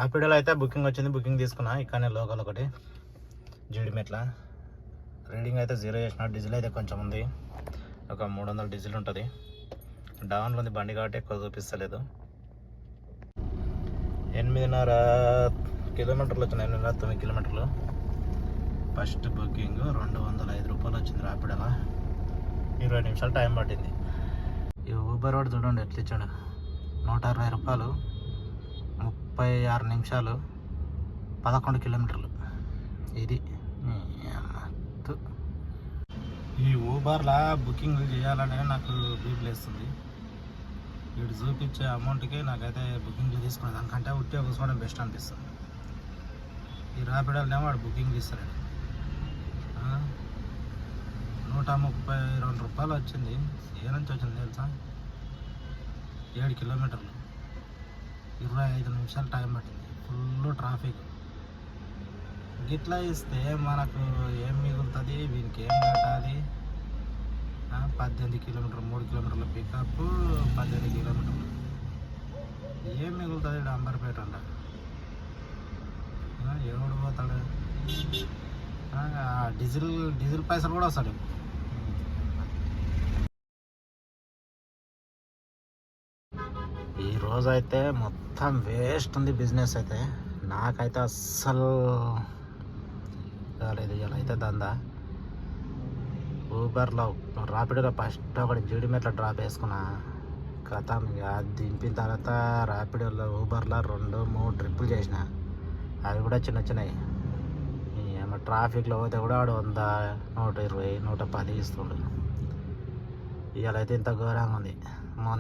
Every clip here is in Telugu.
ర్యాపిడోలో అయితే బుకింగ్ వచ్చింది. బుకింగ్ తీసుకున్నా ఇక్కడనే లోకల్ ఒకటి జీడిమెట్ల. రీడింగ్ అయితే 0 చేసిన. డీజిల్ అయితే కొంచెం ఉంది, ఒక 300 డీజిల్ ఉంటుంది. డౌన్లో ఉంది బండి కాబట్టి ఎక్కువ చూపిస్తలేదు. 8.5 కిలోమీటర్లు వచ్చినాయి, 8.9 కిలోమీటర్లు. ఫస్ట్ బుకింగ్ 205 రూపాయలు వచ్చింది ర్యాపిడోలో. 20 నిమిషాలు టైం పట్టింది. ఈ ఊబర్ వాడు చూడండి ఎట్లా ఇచ్చాడు, 160 రూపాయలు, 36 నిమిషాలు, 11 కిలోమీటర్లు. ఇది ఈ ఊబర్లా బుకింగ్ చేయాలనే నాకు బీపీ వేస్తుంది. వీడు చూపించే అమౌంట్కి నాకైతే బుకింగ్ తీసుకునే దానికంటే ఉట్టే కూర్చోవడం బెస్ట్ అనిపిస్తుంది. ఈ ర్యాపిడోలోనే వాడు బుకింగ్ ఇస్తాడు. 132 రూపాయలు వచ్చింది. ఏ నుంచి వచ్చింది తెలుసా? 7 కిలోమీటర్లు, 25 నిమిషాలు టైం పట్టింది. Full traffic. గిట్లా ఇస్తే మనకు ఏం మిగులుతుంది? వీనికి ఏం కట్టాలి? 18 కిలోమీటర్లు, 3 కిలోమీటర్ల పికప్, 18 కిలోమీటర్లు. ఏం మిగులుతుంది? ఇక్కడ అంబర్పేట అంట. ఎవడు పోతాడు? డీజిల్ పైసలు కూడా వస్తాడు. ఈరోజు అయితే మొత్తం వేస్ట్ ఉంది బిజినెస్ అయితే. నాకైతే అస్సలు కాలేదు ఇలా అయితే దందా. ఊబర్లో ర్యాపిడోలో ఫస్ట్ ఒకటి జీడిమెట్ల డ్రాప్ వేసుకున్నా. కథ దింపిన తర్వాత ర్యాపిడోలో ఊబర్లో 2-3 ట్రిప్పులు చేసిన. అవి కూడా చిన్న చిన్నవి. ట్రాఫిక్లో పోతే కూడా వాడు 100, 120, 110 ఇస్తుండు. ఇవాళ అయితే ఇంత ఘోరంగా ఉంది.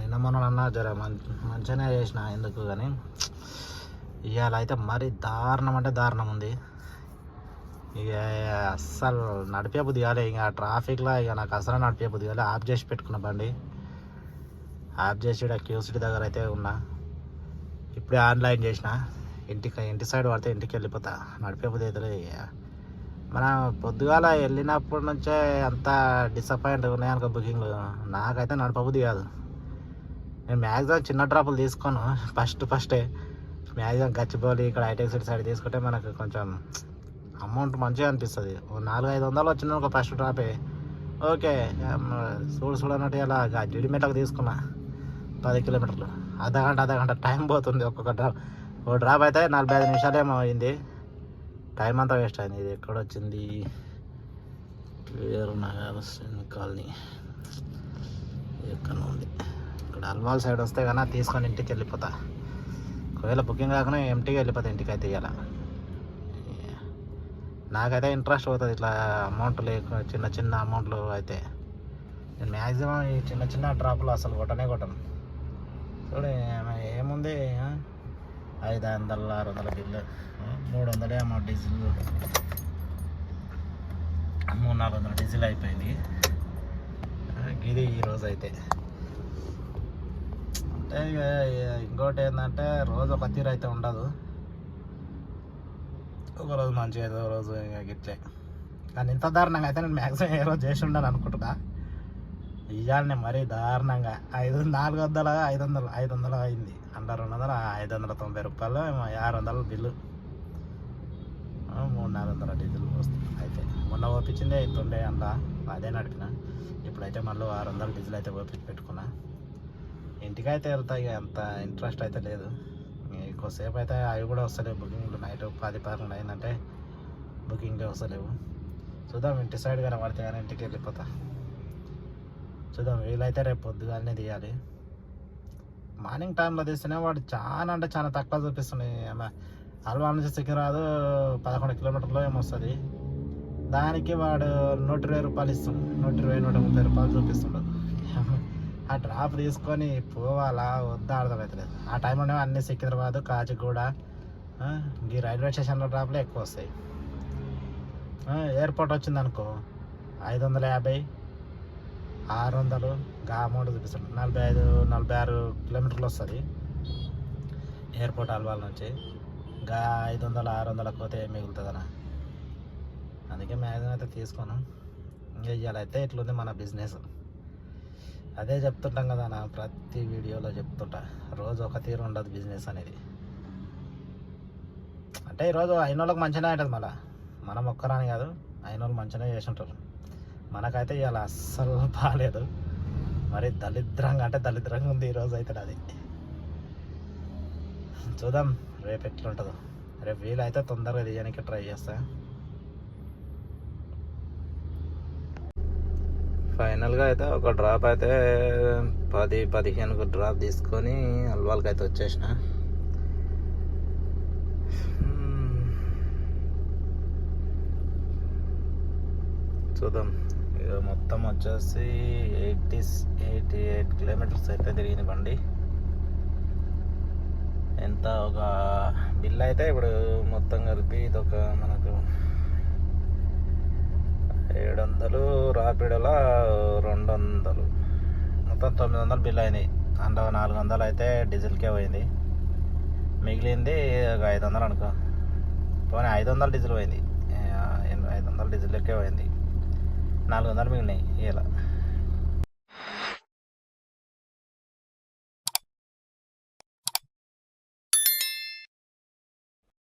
నిన్న మొన్న జర మంచిగానే చేసిన ఎందుకు కానీ ఇవాళ అయితే మరీ దారుణం అంటే దారుణం ఉంది. ఇక అస్సలు నడిపే బుద్ధి కాలే. ఇక ట్రాఫిక్లో ఇక నాకు అసలు నడిపే బుద్ధి కాలే. ఆఫ్ చేసి పెట్టుకున్న బండి. ఆఫ్ చేసి ఇక్కడ క్యూసిటీ దగ్గర అయితే ఉన్నా. ఇప్పుడే ఆన్లైన్ చేసిన. ఇంటి సైడ్ పడితే ఇంటికి వెళ్ళిపోతా. నడిపే బుద్ధి అయితే మనం పొద్దుగాల వెళ్ళినప్పటి నుంచే అంత డిసప్పాయింట్ ఉన్నాయనుకో బుకింగ్లు. నాకైతే నడపబుద్ధి కాదు. నేను మ్యాక్సిమం చిన్న డ్రాపులు తీసుకోను. ఫస్టే మ్యాక్సిమం గచ్చిబౌలి ఇక్కడ హైటెక్ సిటీ సైడ్ తీసుకుంటే మనకు కొంచెం అమౌంట్ మంచిగా అనిపిస్తుంది. 400-500 వచ్చింది ఒక ఫస్ట్ డ్రాపే ఓకే. చూడనట్టు ఇలా జీడిమెట్లకు తీసుకున్నా 10 కిలోమీటర్లు. అర్ధగంట టైం పోతుంది ఒక్కొక్క డ్రాప్. ఓ డ్రాప్ అయితే 45 నిమిషాలేమో అయింది. టైం అంతా వేస్ట్ అయింది. ఇది ఎక్కడొచ్చింది? వేరు నగర్ కాలనీ ఎక్కడ ఉంది? ఇక్కడ అల్వాల్ సైడ్ వస్తే కన్నా తీసుకొని ఇంటికి వెళ్ళిపోతా. ఒకవేళ బుకింగ్ కాకుండా ఎంటీగా వెళ్ళిపోతా ఇంటికి అయితే. ఇవ్వాల నాకైతే ఇంట్రెస్ట్ అవుతుంది ఇట్లా అమౌంట్ చిన్న అమౌంట్లు అయితే. నేను మ్యాక్సిమం ఈ చిన్న డ్రాపులు అసలు కొట్టను. చూడ ఏముంది, 500-600 బిల్లు, 300 అమౌంట్ డీజిల్, 300-400 డీజిల్ అయిపోయింది. ఇది ఈరోజు అయితే. అంటే ఇంకోటి ఏంటంటే రోజు ఒక తీరు అయితే ఉండదు. ఒకరోజు మంచిగా అయితే రోజు ఇక గిట్లే. కానీ ఇంత దారుణంగా అయితే నేను మ్యాక్సిమం ఏ రోజు చేసి ఉండాను అనుకుంటున్నా. ఇవాళనే మరీ దారుణంగా 500 అయింది. 200, 590 రూపాయలు, 600 బిల్లు, 300-400 డీజిల్ వస్తుంది. అయితే మొన్న ఓపించిందే అవుతుండే అంట, అదే నడిపిన. ఇప్పుడైతే మళ్ళీ 600 డీజిల్ అయితే ఓపించి పెట్టుకున్నా. ఇంటికైతే వెళ్తా. ఇక అంత ఇంట్రెస్ట్ అయితే లేదు. ఎక్కువసేపు అయితే అవి కూడా వస్తలేవు బుకింగ్లు. నైట్ 10-12 అయిందంటే బుకింగ్లే వస్తలేవు. చూద్దాం ఇంటి సైడ్ కానీ పడితే కానీ ఇంటికి వెళ్ళిపోతా. చూద్దాం. వీలైతే రేపు పొద్దుగానే తీయాలి. మార్నింగ్ టైంలో తీస్తేనే వాడు చాలా అంటే చాలా తక్కువ చూపిస్తున్నాయి. అల్వాల్ నుంచి సికింద్రాబాద్ 11 కిలోమీటర్లో ఏమొస్తుంది. దానికి వాడు 120 రూపాయలు ఇస్తాం. 120-130 రూపాయలు చూపిస్తుండదు. ఆ డ్రాప్ తీసుకొని పోవాలా వద్దా అర్థమవుతలేదు. ఆ టైంలోనే అన్ని సికింద్రాబాద్, కాచిగూడ, ఈ రైల్వే స్టేషన్లో డ్రాప్లే ఎక్కువ వస్తాయి. ఎయిర్పోర్ట్ వచ్చింది అనుకో 550, 600 అమౌంట్ చూపిస్తుంది. 45-46 కిలోమీటర్లు వస్తుంది ఎయిర్పోర్ట్ అల్వాల్ నుంచి. 500-600 పోతే మిగులుతుందనా. అందుకే మ్యాక్సిమం అయితే తీసుకోను. ఇంకా ఇవాళైతే ఇట్లుంది మన బిజినెస్. అదే చెప్తుంటాం కదా నా, ప్రతి వీడియోలో చెప్తుంటా. రోజు ఒక తీరు ఉండదు బిజినెస్ అనేది. అంటే ఈరోజు అయిన వాళ్ళకి మంచిగానే ఉంటుంది. మళ్ళీ మనం ఒక్కరాని కాదు, అయిన వాళ్ళు మంచిగానే చేసి ఉంటారు. మనకైతే ఇవాళ అస్సలు బాగాలేదు, మరి దరిద్రంగా అంటే దరిద్రంగా ఉంది ఈరోజు అయితే. అది చూద్దాం రేపు ఎట్లుంటుందో. రేపు వీలైతే తొందరగా తీయడానికి ట్రై చేస్తా. ఫైనల్గా అయితే ఒక డ్రాప్ అయితే 10-15 డ్రాప్ తీసుకొని అల్వాల్కి అయితే వచ్చేసిన. చూద్దాం. ఇక మొత్తం వచ్చేసి 88 కిలోమీటర్స్ అయితే తిరిగింది బండి. ఎంత ఒక బిల్ అయితే ఇప్పుడు మొత్తం కలిపి ఇది ఒక మనకు 700, రాపిడోలా 200, మొత్తం 900 బిల్ అయినాయి. అందులో 400 అయితే డీజిల్కే పోయింది. మిగిలింది ఒక 500 అనుకో. పోనీ 500 డీజిల్ పోయింది, 500 డీజిల్కే పోయింది. 400 మిగిలినాయి ఇలా.